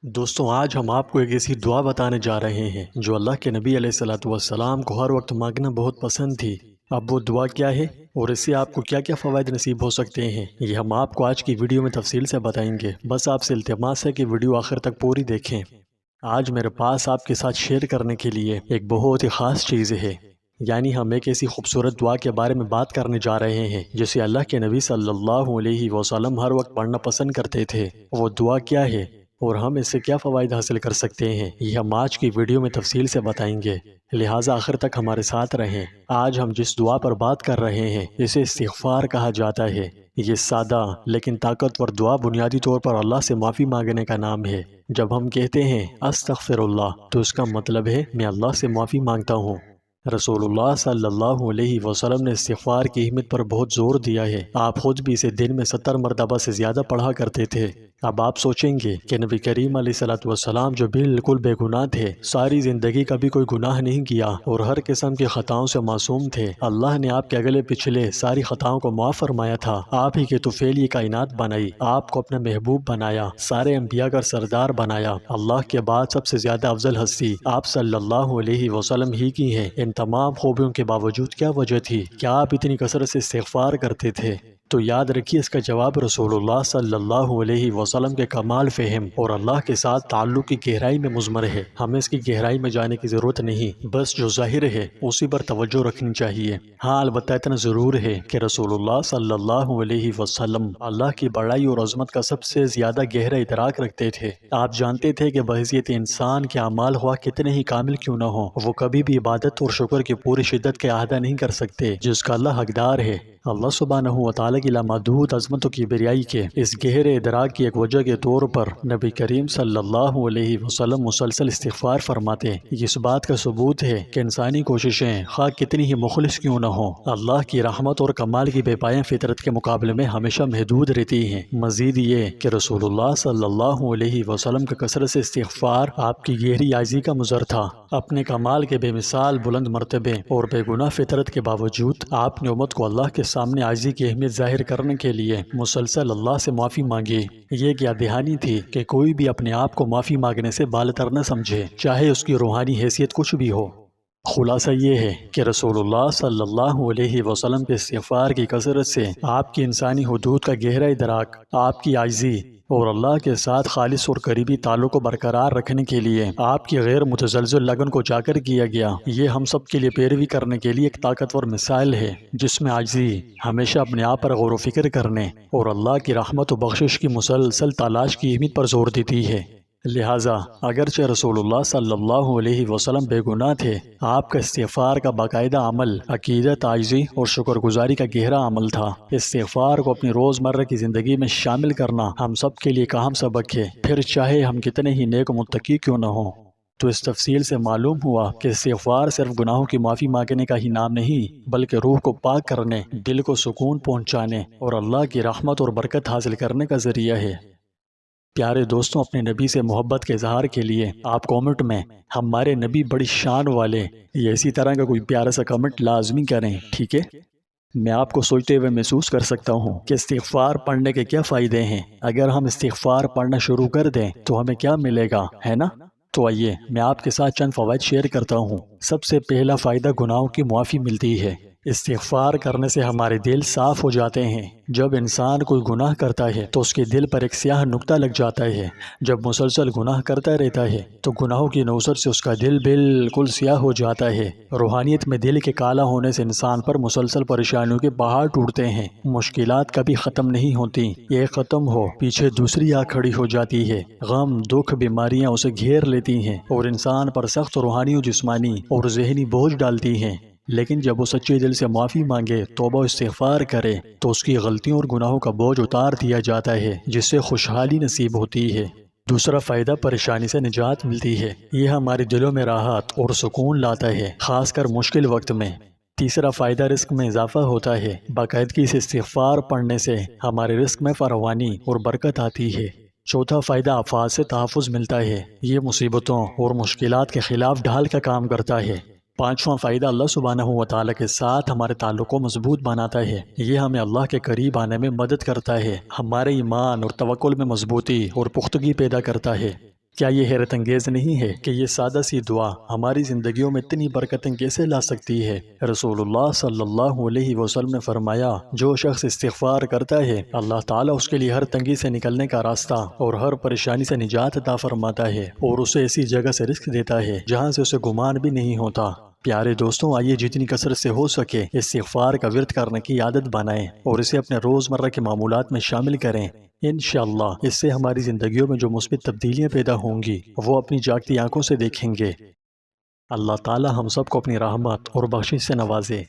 دوستوں آج ہم آپ کو ایک ایسی دعا بتانے جا رہے ہیں جو اللہ کے نبی علیہ الصلوۃ والسلام کو ہر وقت مانگنا بہت پسند تھی۔ اب وہ دعا کیا ہے اور اس سے آپ کو کیا کیا فوائد نصیب ہو سکتے ہیں، یہ ہم آپ کو آج کی ویڈیو میں تفصیل سے بتائیں گے۔ بس آپ سے التماس ہے کہ ویڈیو آخر تک پوری دیکھیں۔ آج میرے پاس آپ کے ساتھ شیئر کرنے کے لیے ایک بہت ہی خاص چیز ہے، یعنی ہم ایک ایسی خوبصورت دعا کے بارے میں بات کرنے جا رہے ہیں جسے اللہ کے نبی صلی اللہ علیہ وسلم ہر وقت پڑھنا پسند کرتے تھے۔ وہ دعا کیا ہے اور ہم اس سے کیا فوائد حاصل کر سکتے ہیں، یہ ہم آج کی ویڈیو میں تفصیل سے بتائیں گے، لہٰذا آخر تک ہمارے ساتھ رہیں۔ آج ہم جس دعا پر بات کر رہے ہیں اسے استغفار کہا جاتا ہے۔ یہ سادہ لیکن طاقتور دعا بنیادی طور پر اللہ سے معافی مانگنے کا نام ہے۔ جب ہم کہتے ہیں استغفر اللہ تو اس کا مطلب ہے میں اللہ سے معافی مانگتا ہوں۔ رسول اللہ صلی اللہ علیہ وسلم نے استغفار کی اہمیت پر بہت زور دیا ہے۔ آپ خود بھی اسے دن میں 70 مرتبہ سے زیادہ پڑھا کرتے تھے۔ اب آپ سوچیں گے کہ نبی کریم علیہ الصلوۃ والسلام جو بالکل بے گناہ تھے، ساری زندگی کبھی کوئی گناہ نہیں کیا اور ہر قسم کی خطاؤں سے معصوم تھے، اللہ نے آپ کے اگلے پچھلے ساری خطاؤں کو معاف فرمایا تھا، آپ ہی کے طفیل یہ کائنات بنائی، آپ کو اپنا محبوب بنایا، سارے انبیاء کا سردار بنایا، اللہ کے بعد سب سے زیادہ افضل ہستی آپ صلی اللہ علیہ وسلم ہی کی ہے۔ ان تمام خوبیوں کے باوجود کیا وجہ تھی کہ آپ اتنی کثرت سے استغفار کرتے تھے؟ تو یاد رکھیے اس کا جواب رسول اللہ صلی اللہ علیہ وسلم کے کمال فہم اور اللہ کے ساتھ تعلق کی گہرائی میں مضمر ہے۔ ہمیں اس کی گہرائی میں جانے کی ضرورت نہیں، بس جو ظاہر ہے اسی پر توجہ رکھنی چاہیے۔ ہاں البتہ اتنا ضرور ہے کہ رسول اللہ صلی اللہ علیہ وسلم اللہ کی بڑائی اور عظمت کا سب سے زیادہ گہرا ادراک رکھتے تھے۔ آپ جانتے تھے کہ بحیثیت انسان کے اعمال ہوا کتنے ہی کامل کیوں نہ ہوں، وہ کبھی بھی عبادت اور شکر کی پوری شدت کے احاطہ نہیں کر سکتے جس کا اللہ حقدار ہے۔ اللہ سبحانہ و تعالیٰ کی لامحدود عظمت و کبریائی کے اس گہرے ادراک کی ایک وجہ کے طور پر نبی کریم صلی اللہ علیہ وسلم مسلسل استغفار فرماتے۔ یہ اس بات کا ثبوت ہے کہ انسانی کوششیں خواہ کتنی ہی مخلص کیوں نہ ہوں، اللہ کی رحمت اور کمال کی بے پایان فطرت کے مقابلے میں ہمیشہ محدود رہتی ہیں۔ مزید یہ کہ رسول اللہ صلی اللہ علیہ وسلم کا کثرت سے استغفار آپ کی گہری عاجزی کا مظہر تھا۔ اپنے کمال کے بے مثال بلند مرتبے اور بے گناہ فطرت کے باوجود آپ نے امت کو اللہ کے سامنے عاجزی کی اہمیت ظاہر کرنے کے لیے مسلسل اللہ سے معافی مانگی۔ یہ کیا دہانی تھی کہ کوئی بھی اپنے آپ کو معافی مانگنے سے بالاتر نہ سمجھے، چاہے اس کی روحانی حیثیت کچھ بھی ہو۔ خلاصہ یہ ہے کہ رسول اللہ صلی اللہ علیہ وسلم کے استغفار کی کثرت سے آپ کی انسانی حدود کا گہرا ادراک، آپ کی عاجزی اور اللہ کے ساتھ خالص اور قریبی تعلق کو برقرار رکھنے کے لیے آپ کی غیر متزلزل لگن کو اجاگر کیا گیا۔ یہ ہم سب کے لیے پیروی کرنے کے لیے ایک طاقتور مثال ہے جس میں عاجزی، ہمیشہ اپنے آپ پر غور و فکر کرنے اور اللہ کی رحمت و بخشش کی مسلسل تلاش کی اہمیت پر زور دیتی ہے۔ لہٰذا اگرچہ رسول اللہ صلی اللہ علیہ وسلم بے گناہ تھے، آپ کا استغفار کا باقاعدہ عمل عقیدت، عاجزی اور شکر گزاری کا گہرا عمل تھا۔ استغفار کو اپنی روزمرہ کی زندگی میں شامل کرنا ہم سب کے لیے اہم سبق ہے، پھر چاہے ہم کتنے ہی نیک و متقی کیوں نہ ہوں۔ تو اس تفصیل سے معلوم ہوا کہ استغفار صرف گناہوں کی معافی مانگنے کا ہی نام نہیں، بلکہ روح کو پاک کرنے، دل کو سکون پہنچانے اور اللہ کی رحمت اور برکت حاصل کرنے کا ذریعہ ہے۔ پیارے دوستوں، اپنے نبی سے محبت کے اظہار کے لیے آپ کومنٹ میں ہمارے نبی بڑی شان والے یا اسی طرح کا کوئی پیارا سا کمنٹ لازمی کریں، ٹھیک ہے؟ میں آپ کو سوچتے ہوئے محسوس کر سکتا ہوں کہ استغفار پڑھنے کے کیا فائدے ہیں۔ اگر ہم استغفار پڑھنا شروع کر دیں تو ہمیں کیا ملے گا، ہے نا؟ تو آئیے میں آپ کے ساتھ چند فوائد شیئر کرتا ہوں۔ سب سے پہلا فائدہ گناہوں کی معافی ملتی ہے۔ استغفار کرنے سے ہمارے دل صاف ہو جاتے ہیں۔ جب انسان کوئی گناہ کرتا ہے تو اس کے دل پر ایک سیاہ نقطہ لگ جاتا ہے۔ جب مسلسل گناہ کرتا رہتا ہے تو گناہوں کی نوسط سے اس کا دل بالکل سیاہ ہو جاتا ہے۔ روحانیت میں دل کے کالا ہونے سے انسان پر مسلسل پریشانیوں کے پہاڑ ٹوٹتے ہیں۔ مشکلات کبھی ختم نہیں ہوتی، ایک ختم ہو پیچھے دوسری آ کھڑی ہو جاتی ہے۔ غم، دکھ، بیماریاں اسے گھیر لیتی ہیں اور انسان پر سخت روحانی و جسمانی اور ذہنی بوجھ ڈالتی ہیں۔ لیکن جب وہ سچے دل سے معافی مانگے، توبہ و استغفار کرے تو اس کی غلطیوں اور گناہوں کا بوجھ اتار دیا جاتا ہے، جس سے خوشحالی نصیب ہوتی ہے۔ دوسرا فائدہ پریشانی سے نجات ملتی ہے۔ یہ ہمارے دلوں میں راحت اور سکون لاتا ہے، خاص کر مشکل وقت میں۔ تیسرا فائدہ رزق میں اضافہ ہوتا ہے۔ باقاعدگی سے استغفار پڑھنے سے ہمارے رزق میں فراوانی اور برکت آتی ہے۔ چوتھا فائدہ آفات سے تحفظ ملتا ہے۔ یہ مصیبتوں اور مشکلات کے خلاف ڈھال کا کام کرتا ہے۔ پانچواں فائدہ اللہ سبحانہ و تعالیٰ کے ساتھ ہمارے تعلق کو مضبوط بناتا ہے۔ یہ ہمیں اللہ کے قریب آنے میں مدد کرتا ہے، ہمارے ایمان اور توکل میں مضبوطی اور پختگی پیدا کرتا ہے۔ کیا یہ حیرت انگیز نہیں ہے کہ یہ سادہ سی دعا ہماری زندگیوں میں اتنی برکتیں کیسے لا سکتی ہے؟ رسول اللہ صلی اللہ علیہ وسلم نے فرمایا، جو شخص استغفار کرتا ہے اللہ تعالیٰ اس کے لیے ہر تنگی سے نکلنے کا راستہ اور ہر پریشانی سے نجات عطا فرماتا ہے، اور اسے ایسی جگہ سے رزق دیتا ہے جہاں سے اسے گمان بھی نہیں ہوتا۔ پیارے دوستوں، آئیے جتنی کثرت سے ہو سکے استغفار کا ورد کرنے کی عادت بنائیں اور اسے اپنے روزمرہ کے معمولات میں شامل کریں۔ انشاءاللہ اس سے ہماری زندگیوں میں جو مثبت تبدیلیاں پیدا ہوں گی وہ اپنی جاگتی آنکھوں سے دیکھیں گے۔ اللہ تعالی ہم سب کو اپنی رحمت اور بخشش سے نوازے۔